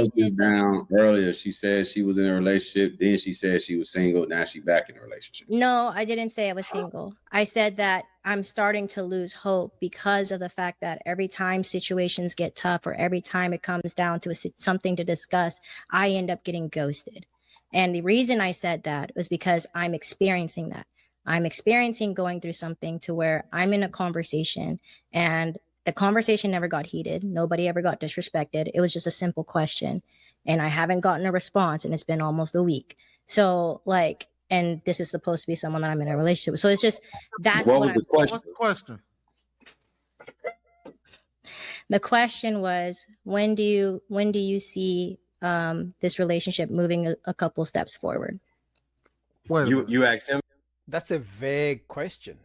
this down earlier. She said she was in a relationship. Then she said she was single. Now she back in a relationship. No, I didn't say I was single. I said that I'm starting to lose hope because of the fact that every time situations get tough or every time it comes down to something to discuss, I end up getting ghosted. And the reason I said that was because I'm experiencing that. I'm experiencing going through something to where I'm in a conversation and the conversation never got heated. Nobody ever got disrespected. It was just a simple question. And I haven't gotten a response and it's been almost a week. So like, and this is supposed to be someone that I'm in a relationship with. So it's just, that's what what was the question? What's the question? The question was, when do you see this relationship moving a couple steps forward? You asked him That's a vague question.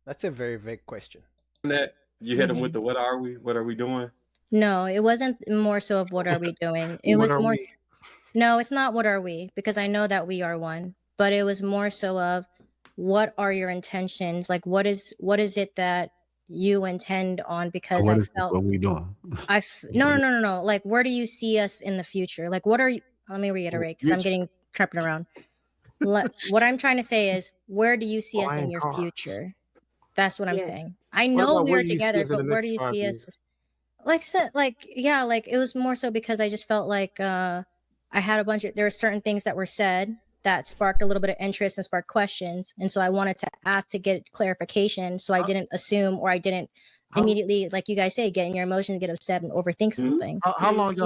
That's a very vague question. that? You hit him with the what are we doing? No, it wasn't more so of what are we doing. It was more. No, it's not what are we, because I know that we are one. But it was more so of what are your intentions? Like what is it that you intend on? Because I felt what we doing. No. Like where do you see us in the future? Like what are you? Let me reiterate because I'm getting trapped around. What I'm trying to say is, where do you see us in your future? That's what I'm saying. I know we are together, but where do you see us? Like it was more so because I just felt like I had there were certain things that were said that sparked a little bit of interest and sparked questions, and so I wanted to ask to get clarification, so I didn't assume or I didn't immediately, like you guys say, get in your emotions, get upset, and overthink something. How long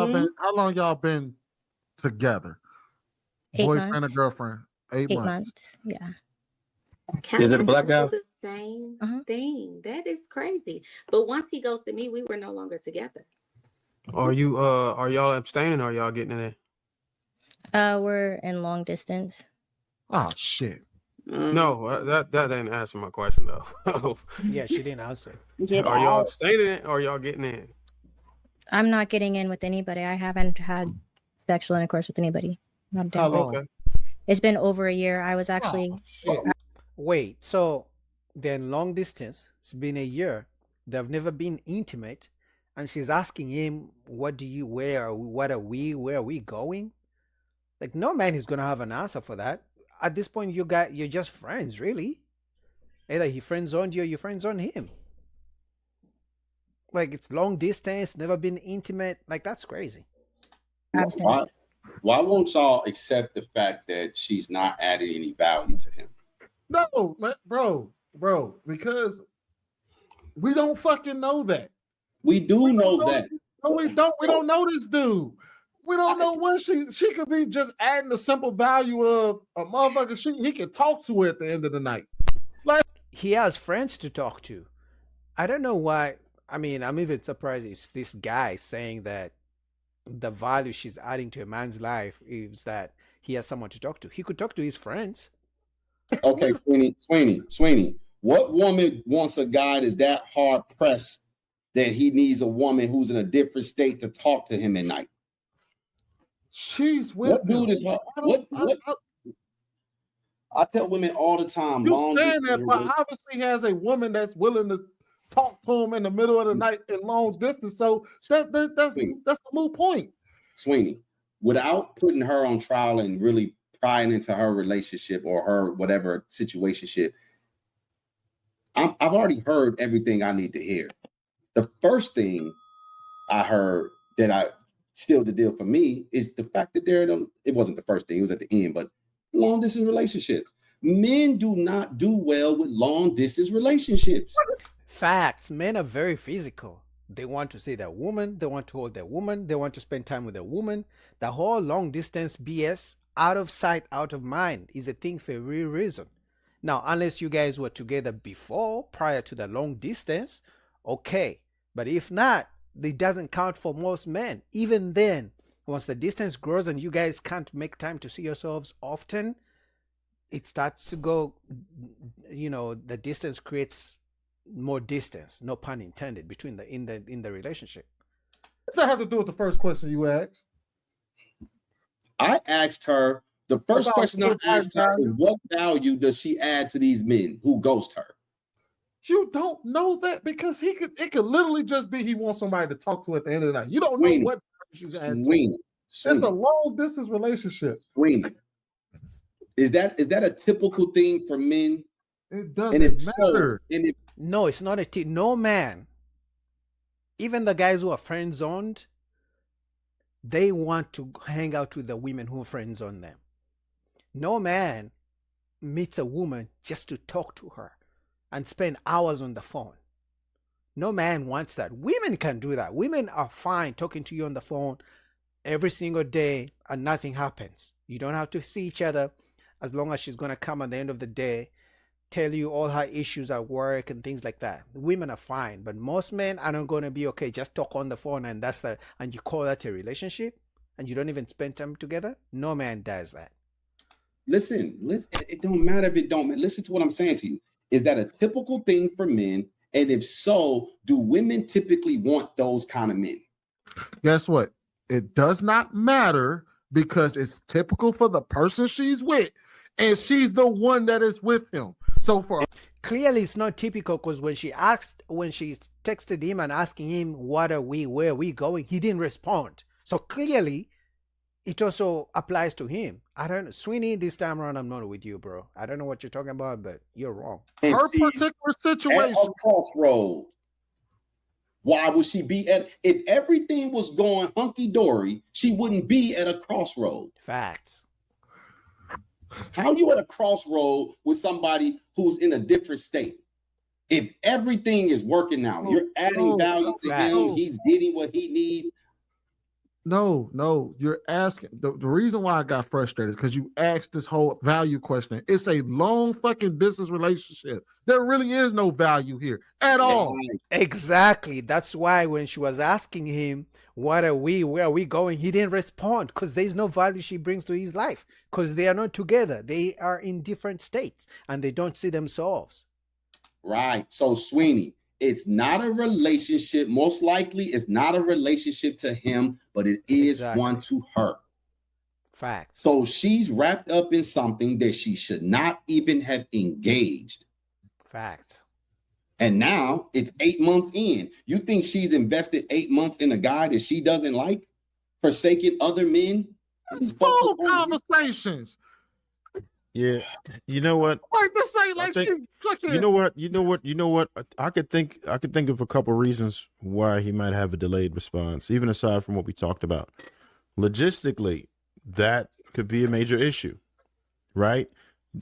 y'all been together? 8 Boyfriend months. and girlfriend. 8 months. Yeah. Is it a black guy? The same thing. That is crazy. But once he goes to me, we were no longer together. Are y'all abstaining or are y'all getting in there? We're in long distance. Oh shit. No, that didn't answer my question though. Yeah, she didn't answer. Are y'all abstaining or are y'all getting in? I'm not getting in with anybody. I haven't had sexual intercourse with anybody. Not How long? Okay. It's been over a year. I was actually. Wait, so then long distance, it's been a year. They've never been intimate. And she's asking him, where are we going? Like, no man is going to have an answer for that. At this point, you're just friends, really. Either he friend zoned you or you friend zone him. Like, it's long distance, never been intimate. Like, that's crazy. Absolutely. Why won't y'all accept the fact that she's not adding any value to him? No, bro, because we don't fucking know that. We do know that. No, we don't. We don't know this dude. We don't know what she could be just adding the simple value of a motherfucker he can talk to at the end of the night. Like, he has friends to talk to. I don't know why. I mean, I'm even surprised it's this guy saying that the value she's adding to a man's life is that he has someone to talk to. He could talk to his friends. Okay, Sweeney. What woman wants a guy that's that hard pressed that he needs a woman who's in a different state to talk to him at night? She's with what dude is what? I tell women all the time. You saying that, but obviously he has a woman that's willing to talk to him in the middle of the night in long distance. So that's the moot point. Sweeney, without putting her on trial and really prying into her relationship or her whatever situationship, I've already heard everything I need to hear. The first thing I heard that I sealed the deal for me is the fact that it wasn't the first thing, it was at the end, but long distance relationships. Men do not do well with long distance relationships. Facts. Men are very physical. They want to see their woman. They want to hold their woman. They want to spend time with their woman. The whole long distance BS, out of sight, out of mind, is a thing for a real reason. Now, unless you guys were together before, prior to the long distance, okay. But if not, it doesn't count for most men. Even then, once the distance grows and you guys can't make time to see yourselves often, it starts to go, the distance creates more distance, no pun intended, between in the relationship. What's that have to do with the first question you asked? I asked her, the first question I asked her is, what value does she add to these men who ghost her? You don't know that because it could literally just be he wants somebody to talk to at the end of the night. You don't know what She's adding to it. Sweeney. It's a long distance relationship. Sweeney. Is that a typical thing for men? It And if doesn't matter. so, and if No, it's not no man. Even the guys who are friend zoned, they want to hang out with the women who friend zone them. No man meets a woman just to talk to her and spend hours on the phone. No man wants that. Women can do that. Women are fine talking to you on the phone every single day and nothing happens. You don't have to see each other as long as she's going to come at the end of the day, tell you all her issues at work and things like that. Women are fine, but most men are not going to be okay. Just talk on the phone and that's that, and you call that a relationship and you don't even spend time together. No man does that. listen, it don't matter if it don't matter. Listen to what I'm saying to you. Is that a typical thing for men? And if so, do women typically want those kind of men? Guess what? It does not matter because it's typical for the person she's with, and she's the one that is with him. So for Clearly it's not typical because when she texted him and asking him where are we going, he didn't respond. So clearly it also applies to him. I don't know, Sweeney, this time around I'm not with you, bro. I don't know what you're talking about, but you're wrong. And her she's particular at situation, a crossroad. Why would she be at? If everything was going hunky dory, she wouldn't be at a crossroad. Facts. How you at a crossroad with somebody who's in a different state? If everything is working out, you're adding value to him, he's getting what he needs. No, you're asking. The reason why I got frustrated is because you asked this whole value question. It's a long fucking business relationship. There really is no value here at all. Exactly. That's why when she was asking him, where are we going? He didn't respond because there's no value she brings to his life because they are not together. They are in different states and they don't see themselves. Right. So Sweeney, it's not a relationship. Most likely it's not a relationship to him, but it is one to her. Facts. So she's wrapped up in something that she should not even have engaged. Facts. And now it's 8 months in. You think she's invested 8 months in a guy that she doesn't like, forsaking other men? It's full conversations. Yeah, you know what? Like this ain't like she fucking. You know what? I could think of a couple reasons why he might have a delayed response, even aside from what we talked about. Logistically, that could be a major issue, right?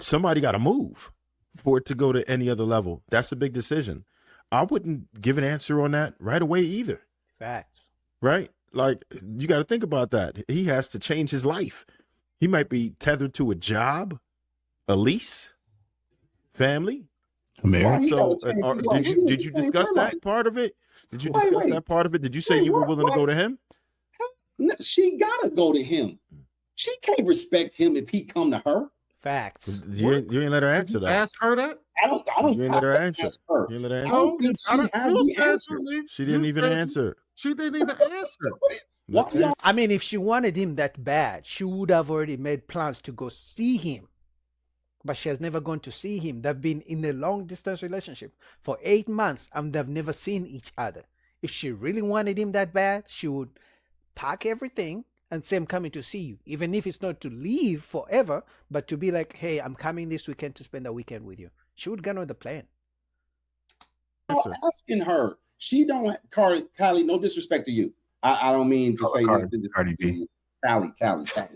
Somebody got to move for it to go to any other level. That's a big decision. I wouldn't give an answer on that right away either. Facts. Right? Like, you got to think about that. He has to change his life. He might be tethered to a job, a lease, family. Marriage. So did you discuss that part of it? Did you discuss that part of it? Did you say you were willing to go to him? No, she gotta go to him. She can't respect him if he come to her. Facts. You ain't let her answer that. Ask her that. I don't. You ain't let her answer. Ask her. You ain't let her I answer. don't think she has the answer. She didn't even answer. She didn't even answer. What? I mean, if she wanted him that bad, she would have already made plans to go see him. But she has never gone to see him. They've been in a long distance relationship for 8 months and they've never seen each other. If she really wanted him that bad, she would pack everything and say, I'm coming to see you. Even if it's not to leave forever, but to be like, hey, I'm coming this weekend to spend the weekend with you. She would get on the plane. I'm asking her. She don't, Callie, no disrespect to you. I don't mean to say nothing. Cardi B. Callie, I'm sorry.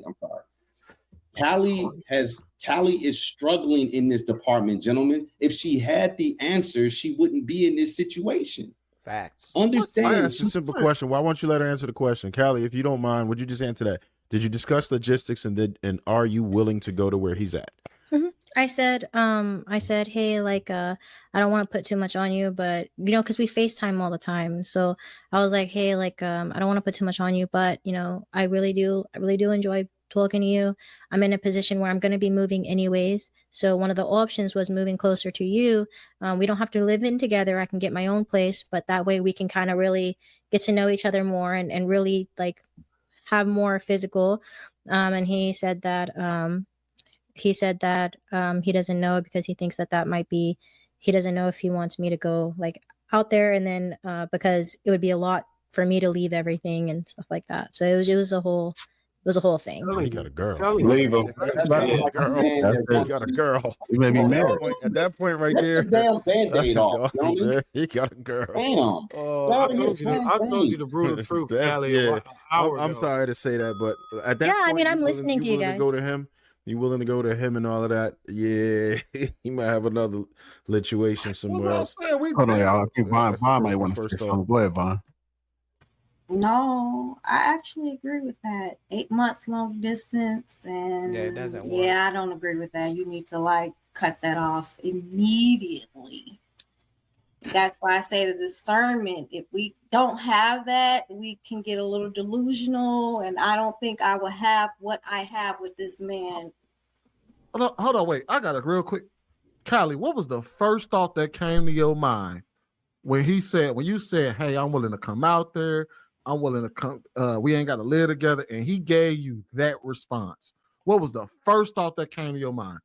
Callie is struggling in this department, gentlemen. If she had the answers, she wouldn't be in this situation. Facts. Understand? It's a simple question. Why won't you let her answer the question? Callie, if you don't mind, would you just answer that? Did you discuss logistics and are you willing to go to where he's at? Mm-hmm. I said, hey, like, I don't want to put too much on you, but because we FaceTime all the time. So I was like, hey, like, I don't want to put too much on you, but I really do enjoy talking to you. I'm in a position where I'm going to be moving anyways. So one of the options was moving closer to you. We don't have to live in together. I can get my own place, but that way we can kind of really get to know each other more and really like have more physical. And he said that he doesn't know because he thinks that might be, he doesn't know if he wants me to go like out there and then because it would be a lot for me to leave everything and stuff like that. So it was a whole thing. Oh, he got a girl. Telling you. Leave him. That's Like a a girl. man that He wants got a to- girl. You may be Come on, married. dog. At that point right Rip there, the damn that's Band-Aid a off. You know what I mean? He got a girl. Damn. Oh, I Dog, told you. I told you the brutal truth, That- Callie. yeah. An hour I'm ago. sorry to say that, but at that Yeah, I point, mean, I'm you willing- listening to you willing guys. go to him? You willing to go to him and all of that? Yeah, he might have another situation somewhere else. Hold on, y'all. I think Vaughn That's the might first- want to first say thought. something. Go ahead, Vaughn. No, I actually agree with that. 8 months long distance, and Yeah, it doesn't work. yeah, I don't agree with that. You need to like cut that off immediately. That's why I say the discernment. If we don't have that, we can get a little delusional, and I don't think I will have what I have with this man. Hold on, wait. I got a real quick. Kylie, what was the first thought that came to your mind when you said, "Hey, I'm willing to come out there. I'm willing to come. We ain't got to live together," and he gave you that response? What was the first thought that came to your mind?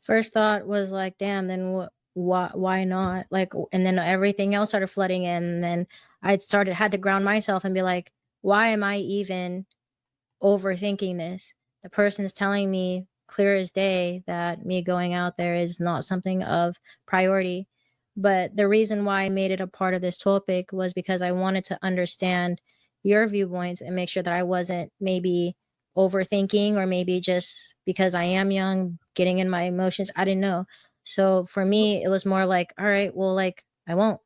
First thought was like, damn, then what? Why not? Like, and then everything else started flooding in, and then had to ground myself and be like, why am I even overthinking this? The person is telling me clear as day that me going out there is not something of priority. But the reason why I made it a part of this topic was because I wanted to understand your viewpoints and make sure that I wasn't maybe overthinking, or maybe just because I am young, getting in my emotions. I didn't know. So for me, it was more like, all right, well, like, I won't.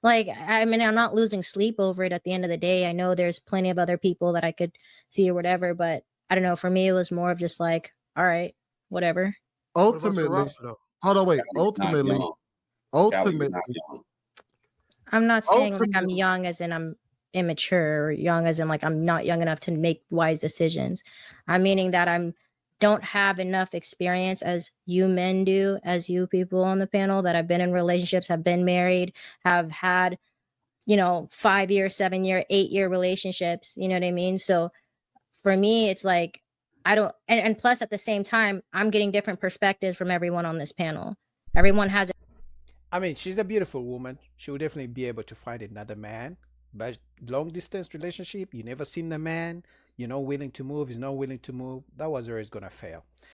Like, I mean, I'm not losing sleep over it at the end of the day. I know there's plenty of other people that I could see or whatever, but I don't know. For me, it was more of just like, all right, whatever. What about your Ultimately, roster, though? hold on, wait. Not Ultimately, young. Callie, you're ultimately, not young. I'm not saying like I'm Ultimately- young as in I'm immature, or young as in like I'm not young enough to make wise decisions. I'm meaning that I'm don't have enough experience as you men do, as you people on the panel that have been in relationships, have been married, have had, 5-year, 7-year, 8-year relationships. You know what I mean? So for me, it's like, I don't, and plus at the same time, I'm getting different perspectives from everyone on this panel. Everyone has I mean, she's a beautiful woman. She will definitely be able to find another man. But long distance relationship, you never seen the man, you're not willing to move, he's not willing to move. That was always gonna fail.